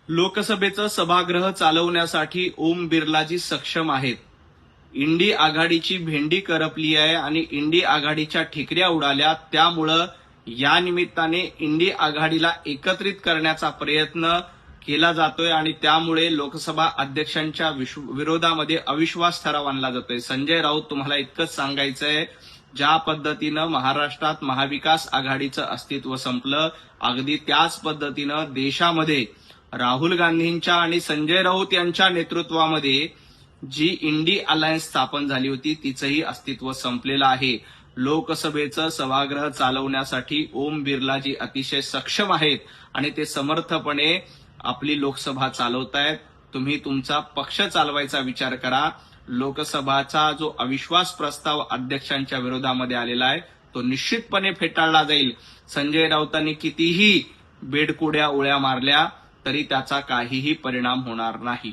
लोकसभेचं सभागृह चालवण्यासाठी ओम बिर्लाजी सक्षम आहेत. इंडी आघाडीची भेंडी करपली आहे आणि इंडी आघाडीच्या ठिकऱ्या उडाल्या. त्यामुळं या निमित्ताने इंडी आघाडीला एकत्रित करण्याचा प्रयत्न केला जातोय आणि त्यामुळे लोकसभा अध्यक्षांच्या विरोधामध्ये अविश्वास ठराव आणला जातोय. संजय राऊत, तुम्हाला इतकंच सांगायचंय, ज्या पद्धतीनं महाराष्ट्रात महाविकास आघाडीचं अस्तित्व संपलं, अगदी त्याच पद्धतीनं देशामध्ये राहुल गांधींच्या आणि संजय राऊत यांच्या नेतृत्वामध्ये जी इंडी अलायन्स स्थापन झाली होती तिचंही अस्तित्व संपलेलं आहे. लोकसभेचं सभागृह चालवण्यासाठी ओम बिर्लाजी अतिशय सक्षम आहेत आणि ते समर्थपणे आपली लोकसभा चालवतायत. तुम्ही तुमचा पक्ष चालवायचा विचार करा. लोकसभाचा जो अविश्वास प्रस्ताव अध्यक्षांच्या विरोधामध्ये आलेला आहे तो निश्चितपणे फेटाळला जाईल. संजय राऊतांनी कितीही बेडकुड्या उड्या मारल्या तरी त्याचा काहीही परिणाम होणार नाही.